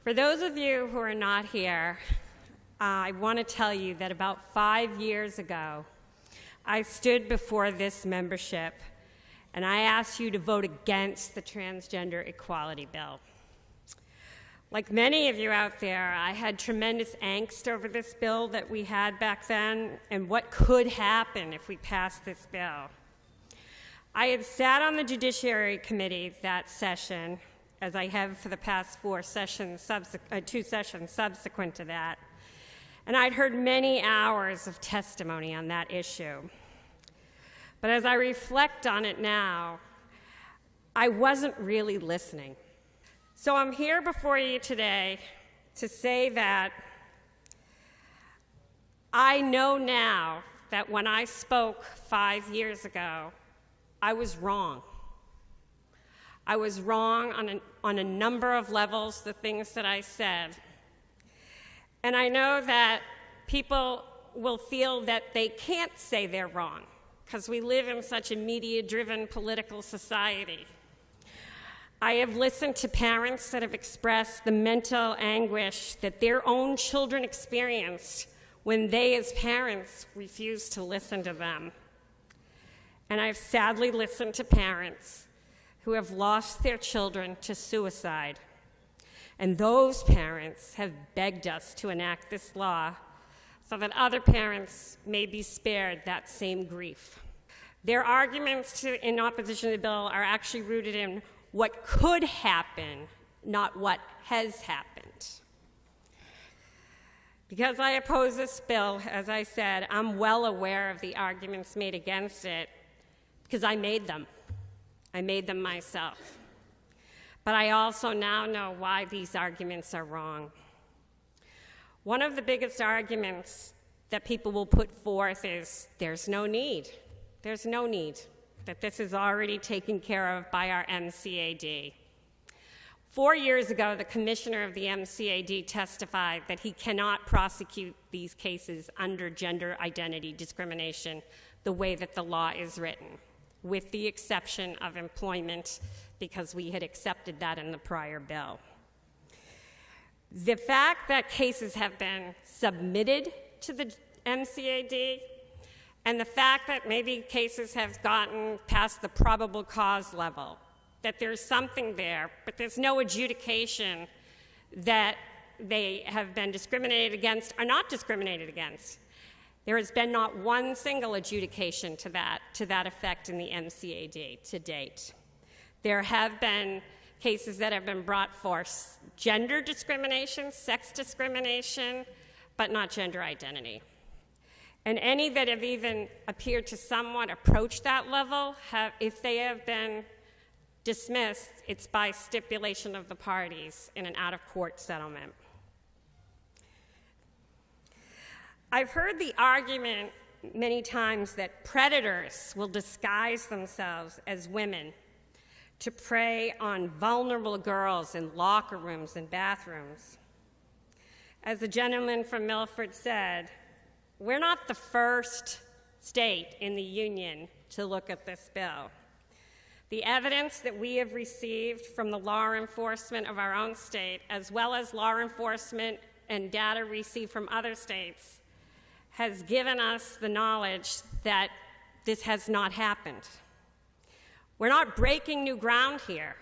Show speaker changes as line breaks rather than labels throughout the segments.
For those of you who are not here, I want to tell you that about 5 years ago, I stood before this membership and I asked you to vote against the Transgender Equality Bill. Like many of you out there, I had tremendous angst over this bill that we had back then and what could happen if we passed this bill. I had sat on the Judiciary Committee that session, as I have for the past 2 sessions subsequent to that, and I'd heard many hours of testimony on that issue. But as I reflect on it now, I wasn't really listening. So I'm here before you today to say that I know now that when I spoke 5 years ago, I was wrong. I was wrong on a number of levels, the things that I said. And I know that people will feel that they can't say they're wrong because we live in such a media-driven political society. I have listened to parents that have expressed the mental anguish that their own children experienced when they, as parents, refused to listen to them. And I've sadly listened to parents who have lost their children to suicide. And those parents have begged us to enact this law so that other parents may be spared that same grief. Their arguments in opposition to the bill are actually rooted in what could happen, not what has happened. Because I oppose this bill, as I said, I'm well aware of the arguments made against it because I made them. I made them myself. But I also now know why these arguments are wrong. One of the biggest arguments that people will put forth is there's no need. There's no need, that this is already taken care of by our MCAD. 4 years ago, the commissioner of the MCAD testified that he cannot prosecute these cases under gender identity discrimination the way that the law is written, with the exception of employment, because we had accepted that in the prior bill. The fact that cases have been submitted to the MCAD and the fact that maybe cases have gotten past the probable cause level, that there's something there, but there's no adjudication that they have been discriminated against or not discriminated against. There has been not one single adjudication to that effect in the MCAD to date. There have been cases that have been brought for gender discrimination, sex discrimination, but not gender identity. And any that have even appeared to somewhat approach that level, if they have been dismissed, it's by stipulation of the parties in an out-of-court settlement. I've heard the argument many times that predators will disguise themselves as women to prey on vulnerable girls in locker rooms and bathrooms. As the gentleman from Milford said, we're not the first state in the union to look at this bill. The evidence that we have received from the law enforcement of our own state, as well as law enforcement and data received from other states, has given us the knowledge that this has not happened. We're not breaking new ground here.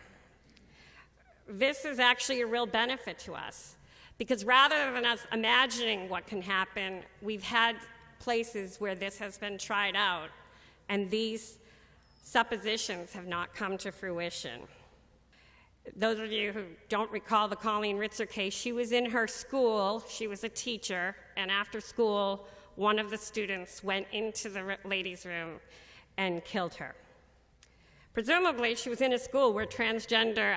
This is actually a real benefit to us. Because rather than us imagining what can happen, we've had places where this has been tried out, and these suppositions have not come to fruition. Those of you who don't recall the Colleen Ritzer case, she was in her school, she was a teacher, and after school, one of the students went into the ladies' room and killed her. Presumably, she was in a school where transgender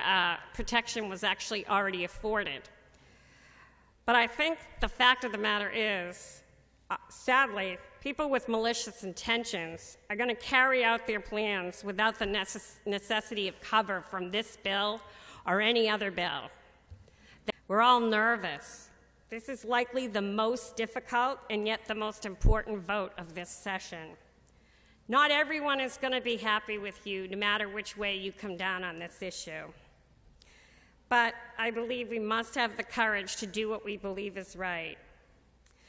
protection was actually already afforded. But I think the fact of the matter is, sadly, people with malicious intentions are going to carry out their plans without the necessity of cover from this bill or any other bill. We're all nervous. This is likely the most difficult and yet the most important vote of this session. Not everyone is going to be happy with you, no matter which way you come down on this issue. but I believe we must have the courage to do what we believe is right.